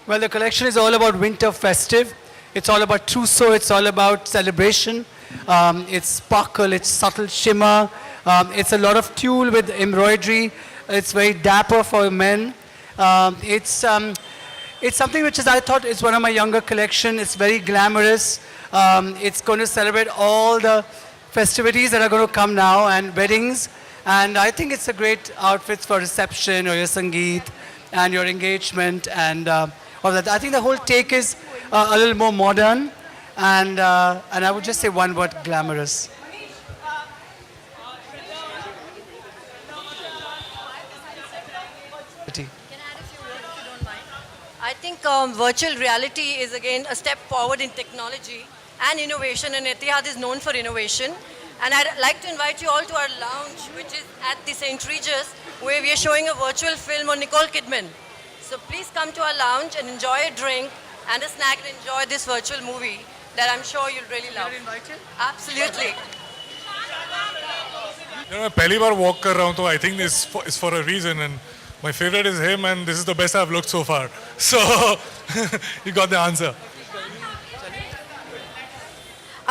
Well, the collection is all about winter festive. It's all about trousseau. It's all about celebration. It's sparkle. It's subtle shimmer. It's a lot of tulle with embroidery. It's very dapper for men. It's something which is, I thought, is one of my younger collection. It's very glamorous. It's going to celebrate all the festivities that are going to come now and weddings. And I think it's a great outfit for reception or your sangeet and your engagement and all that. I think the whole take is a little more modern and I would just say one word, glamorous. Can I add a few words if you don't mind? I think virtual reality is again a step forward in technology and innovation, and Etihad is known for innovation. And I'd like to invite you all to our lounge, which is at the St. Regis, where we are showing a virtual film on Nicole Kidman. So please come to our lounge and enjoy a drink and a snack and enjoy this virtual movie that I'm sure you'll really love. You're invited? Absolutely. You know, मैं पहली बार walk कर रहा हूँ तो I think this is for a reason and my favorite is him and this is the best I've looked so far. So you got the answer.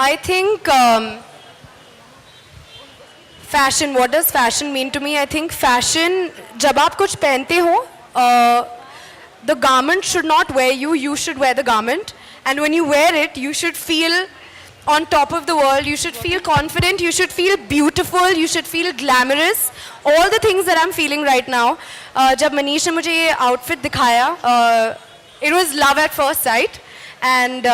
I think fashion, what does fashion mean to me? I think fashion, जब आप कुछ पहनते हो, the garment should not wear you, you should wear the garment. And when you wear it, you should feel on top of the world, you should feel confident, you should feel beautiful, you should feel glamorous. All the things that I'm feeling right now. जब मनीष ने मुझे ये outfit दिखाया, it was love at first sight. And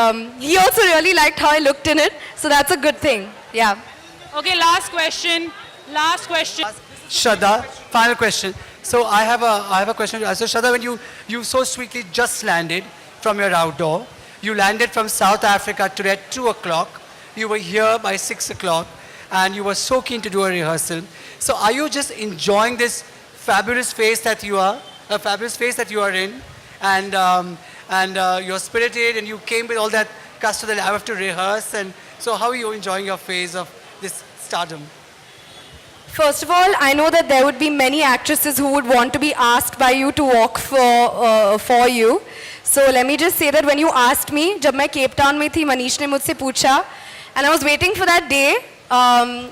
he also really liked how I looked in it. So that's a good thing. Yeah. Okay, last question. Last question. Shraddha, final question. So I have a question. So Shraddha, when you so sweetly just landed from your outdoor, you landed from South Africa today at 2 o'clock. You were here by 6 o'clock and you were so keen to do a rehearsal. So are you just enjoying this fabulous phase that you are, a fabulous phase that you are in, and you're spirited and you came with all that custom that I have to rehearse, and so how are you enjoying your phase of this stardom? First of all, I know that there would be many actresses who would want to be asked by you to walk for you. So let me just say that when you asked me, जब मैं Cape Town में थी, मनीष ने मुझसे पूछा, and I was waiting for that day.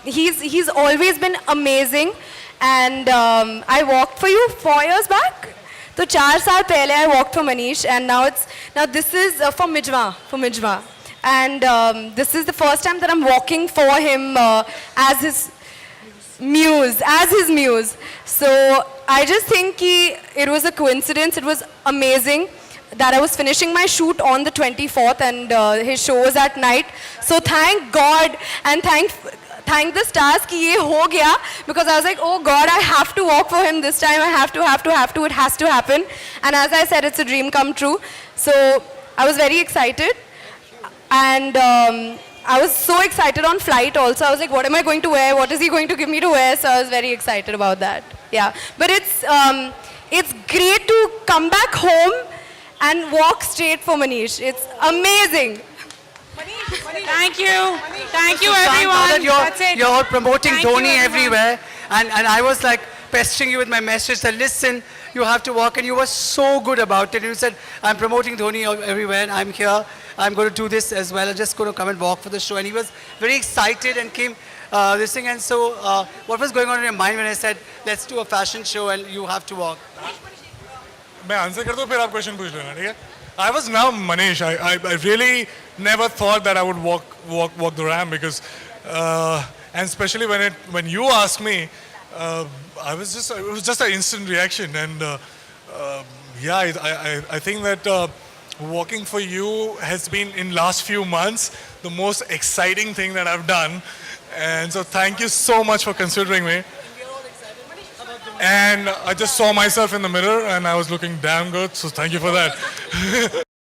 He's always been amazing, and I walked for you 4 years back. So 4 साल पहले I walked for Manish, and now this is for Mijma, and this is the first time that I'm walking for him as his muse. So I just think it was a coincidence. It was amazing that I was finishing my shoot on the 24th and his show was at night. So thank God and thank the stars कि ये हो गया, because I was like, oh God, I have to walk for him this time. I have to. It has to happen. And as I said, it's a dream come true. So I was very excited. And I was so excited on flight also. I was like, what am I going to wear? What is he going to give me to wear? So I was very excited about that. Yeah. But it's great to come back home and walk straight for Manish. It's amazing. Thank you. Thank you, So, Shant, now everyone. That's that it. you're promoting Thank you, Dhoni everyone. everywhere, and I was like pestering you with my message that listen, you have to walk, and you were so good about it. You said, I'm promoting Dhoni everywhere, and I'm here. I'm going to do this as well. I'm just going to come and walk for the show. And he was very excited and came this thing. And so what was going on in your mind when I said, let's do a fashion show and you have to walk? मैं answer कर दूँ फिर आप question पूछ लेना, ठीक है? I was now Manish. I really never thought that I would walk the ramp because and especially when you asked me, it was just an instant reaction, and yeah, I think that walking for you has been in last few months the most exciting thing that I've done, and so thank you so much for considering me. And I just saw myself in the mirror and I was looking damn good, so thank you for that.